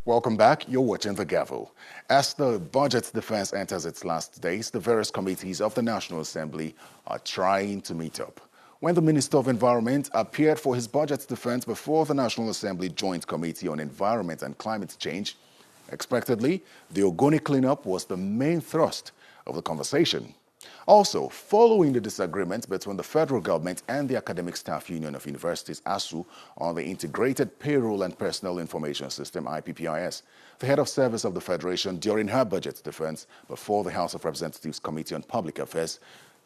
Welcome back. You're watching The Gavel. As the budget defense enters its last days, the various committees of the National Assembly are trying to meet up. When the Minister of Environment appeared for his budget defense before the National Assembly Joint Committee on Environment and Climate Change, expectedly, the Ogoni cleanup was the main thrust of the conversation. Also, following the disagreement between the federal government and the Academic Staff Union of Universities, ASU, on the Integrated Payroll and Personnel Information System, IPPIS, the head of service of the Federation during her budget defense before the House of Representatives Committee on Public Affairs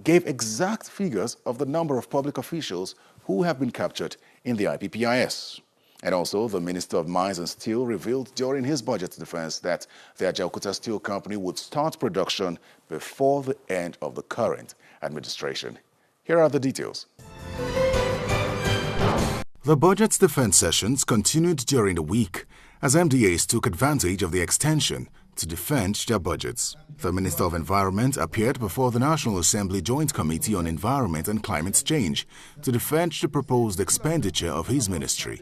gave exact figures of the number of public officials who have been captured in the IPPIS. And also, the Minister of Mines and Steel revealed during his budget defense that the Ajaokuta Steel Company would start production before the end of the current administration. Here are the details. The budget defense sessions continued during the week as MDAs took advantage of the extension to defend their budgets. The Minister of Environment appeared before the National Assembly Joint Committee on Environment and Climate Change to defend the proposed expenditure of his ministry.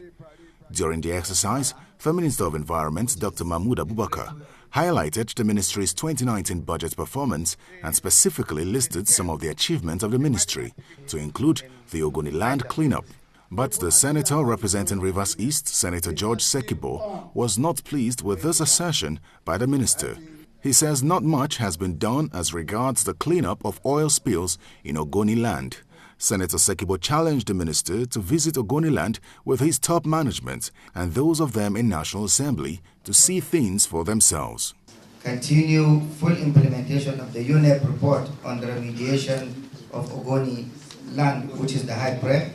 During the exercise, the Minister of Environment, Dr. Mahmoud Abubakar, highlighted the ministry's 2019 budget performance and specifically listed some of the achievements of the ministry, to include the Ogoni land cleanup. But the senator representing Rivers East, Senator George Sekibo, was not pleased with this assertion by the minister. He says not much has been done as regards the cleanup of oil spills in Ogoni land. Senator Sekibo challenged the minister to visit Ogoni land with his top management and those of them in National Assembly to see things for themselves. Continue full implementation of the UNEP report on the remediation of Ogoni land, which is the high prep.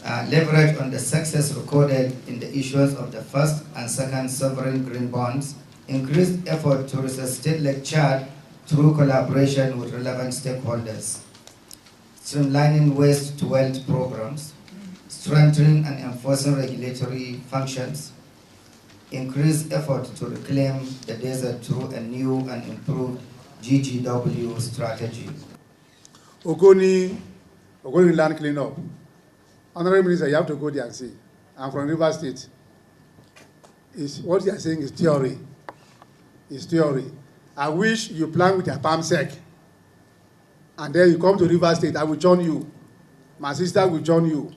Leverage on the success recorded in the issuance of the first and second sovereign green bonds. Increased effort to resuscitate Lake Chad through collaboration with relevant stakeholders. Streamlining waste-to-wealth programs, strengthening and enforcing regulatory functions, increased effort to reclaim the desert through a new and improved GGW strategy. Ogoni land cleanup. Honorable Minister, you have to go there and see. I'm from Rivers State. What you are saying is theory. It's theory. I wish you plan with a palm sec. And then you come to Rivers State, I will join you. My sister will join you.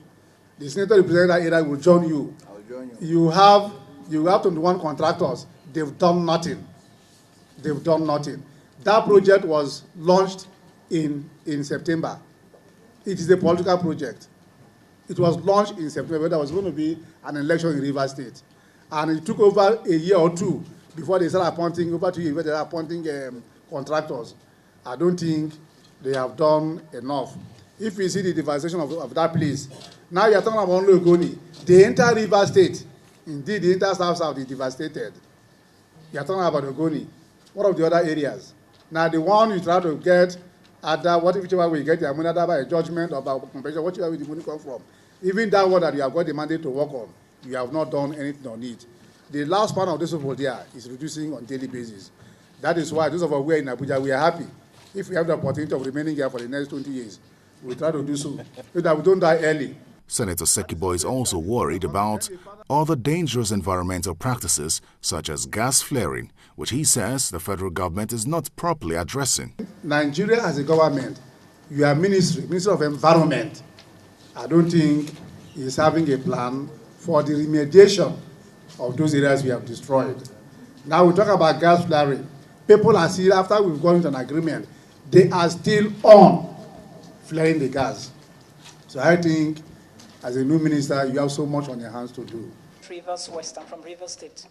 The senator representing that area will join you. I will join you. You have 21 contractors. They've done nothing. They've done nothing. That project was launched in September. It is a political project. It was launched in September. There was going to be an election in Rivers State. And it took over a year or two before they started appointing, over 2 years, they started appointing contractors. I don't think they have done enough. If you see the devastation of that place, now you're talking about Ogoni, the entire River State, indeed the entire South is devastated. You're talking about Ogoni. What of the other areas? Now the one you try to get, whichever way you get the money, by a judgment or by compensation, whichever way the money come from, even that one that you have got the mandate to work on, you have not done anything on it. The last part of this over there is reducing on daily basis. That is why those of us who are in Abuja, we are happy. If we have the opportunity of remaining here for the next 20 years, we try to do so that we don't die early. Senator Sekibo is also worried about other dangerous environmental practices such as gas flaring, which he says the federal government is not properly addressing. Nigeria as a government, your Ministry of Environment, I don't think is having a plan for the remediation of those areas we have destroyed. Now we talk about gas flaring. People are still, after we've gone into an agreement, they are still on flaring the gas. So I think, as a new minister, you have so much on your hands to do. Rivers Western from Rivers State.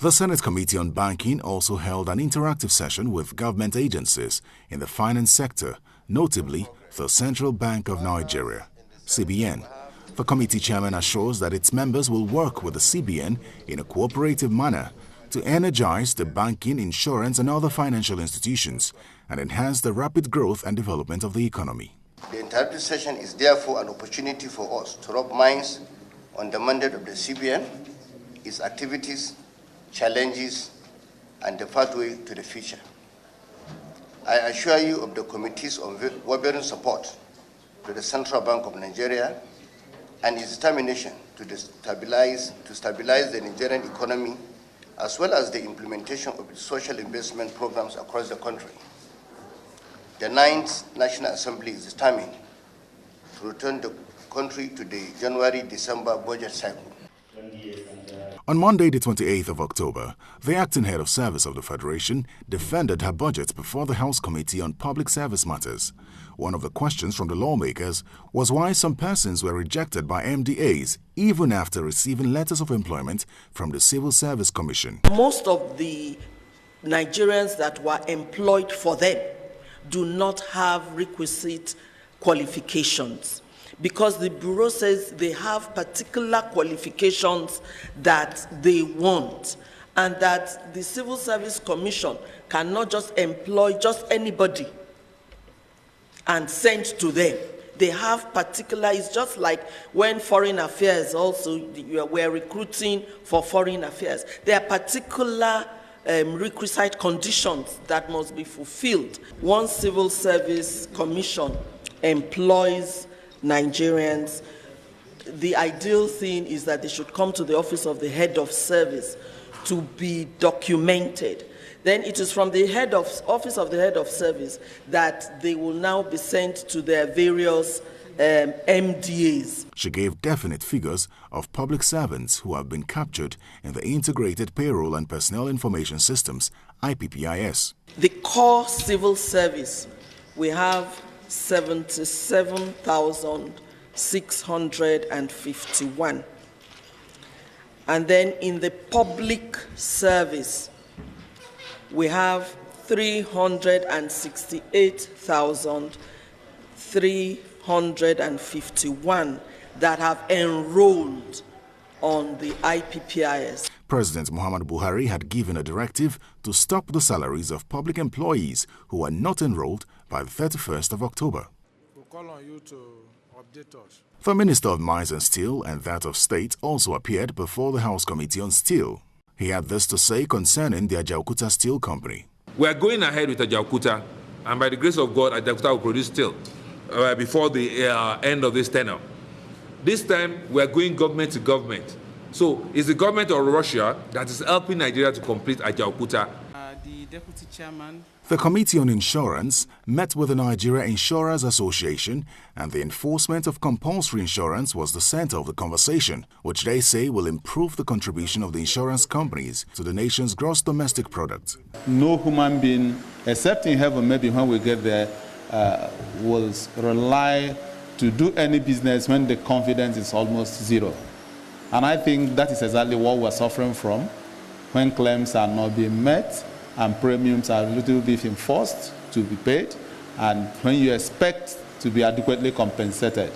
The Senate Committee on Banking also held an interactive session with government agencies in the finance sector, notably the Central Bank of Nigeria, CBN. The committee chairman assures that its members will work with the CBN in a cooperative manner to energize the banking, insurance and other financial institutions and enhance the rapid growth and development of the economy. The interactive session is therefore an opportunity for us to rub minds on the mandate of the CBN, its activities, challenges, and the pathway to the future. I assure you of the committee's unwavering support to the Central Bank of Nigeria and its determination to stabilize the Nigerian economy as well as the implementation of its social investment programs across the country. The 9th National Assembly is determined to return the country to the January-December budget cycle. On Monday, the 28th of October, the acting head of service of the Federation defended her budget before the House Committee on Public Service Matters. One of the questions from the lawmakers was why some persons were rejected by MDAs even after receiving letters of employment from the Civil Service Commission. Most of the Nigerians that were employed for them do not have requisite qualifications, because the Bureau says they have particular qualifications that they want, and that the Civil Service Commission cannot just employ just anybody and send to them. They have particular, it's just like when Foreign Affairs also, we're recruiting for Foreign Affairs. There are particular requisite conditions that must be fulfilled. One Civil Service Commission employs Nigerians. The ideal thing is that they should come to the office of the head of service to be documented. Then it is from the office of the head of service that they will now be sent to their various MDAs. She gave definite figures of public servants who have been captured in the Integrated Payroll and Personnel Information Systems, IPPIS. The core civil service, we have 77,651. And then in the public service, we have 368,351 that have enrolled on the IPPIS. President Muhammadu Buhari had given a directive to stop the salaries of public employees who were not enrolled by the 31st of October. We'll call on you to update us. The Minister of Mines and Steel and that of State also appeared before the House Committee on Steel. He had this to say concerning the Ajaokuta Steel Company. We are going ahead with Ajaokuta, and by the grace of God, Ajaokuta will produce steel before the end of this tenure. This time, we are going government to government. So, it's the government of Russia that is helping Nigeria to complete Ajaokuta. The Deputy Chairman. The Committee on Insurance met with the Nigeria Insurers Association, and the enforcement of compulsory insurance was the center of the conversation, which they say will improve the contribution of the insurance companies to the nation's gross domestic product. No human being, except in heaven, maybe when we get there, will rely to do any business when the confidence is almost zero. And I think that is exactly what we're suffering from when claims are not being met and premiums are a little bit enforced to be paid, and when you expect to be adequately compensated,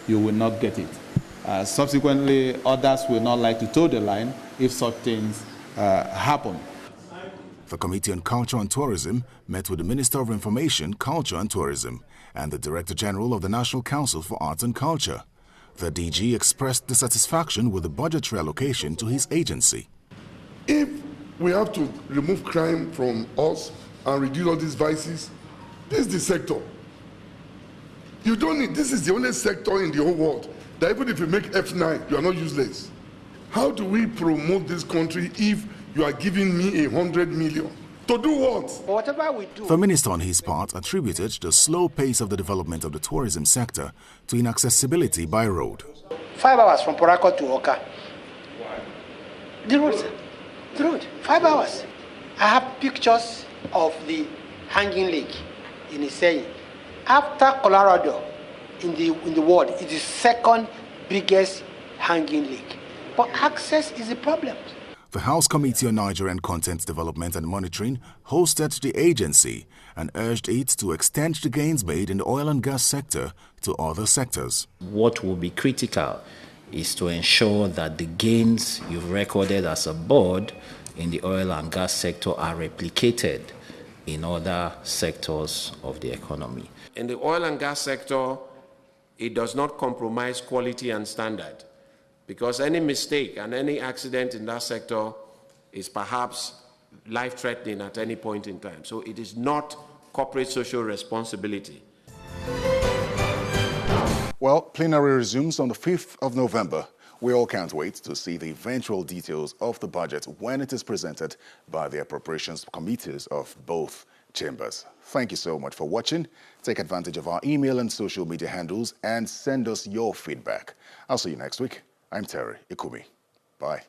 you will not get it. Subsequently, others will not like to toe the line if such things happen. The Committee on Culture and Tourism met with the Minister of Information, Culture and Tourism and the Director General of the National Council for Arts and Culture. The DG expressed dissatisfaction with the budgetary allocation to his agency. If we have to remove crime from us and reduce all these vices, this is the sector. You don't need, this is the only sector in the whole world that even if you make F9, you are not useless. How do we promote this country if you are giving me 100 million? To do what? Whatever we do. The minister on his part attributed the slow pace of the development of the tourism sector to inaccessibility by road. 5 hours from Port Harcourt to Oka. The road, sir. The road, 5 hours. I have pictures of the hanging lake in Iseyin. After Colorado in the world, it is the second biggest hanging lake. But access is a problem. The House Committee on Nigerian Content Development and Monitoring hosted the agency and urged it to extend the gains made in the oil and gas sector to other sectors. What will be critical is to ensure that the gains you've recorded as a board in the oil and gas sector are replicated in other sectors of the economy. In the oil and gas sector, it does not compromise quality and standard, because any mistake and any accident in that sector is perhaps life-threatening at any point in time. So it is not corporate social responsibility. Well, plenary resumes on the 5th of November. We all can't wait to see the eventual details of the budget when it is presented by the appropriations committees of both chambers. Thank you so much for watching. Take advantage of our email and social media handles and send us your feedback. I'll see you next week. I'm Terry Ikumi. Bye.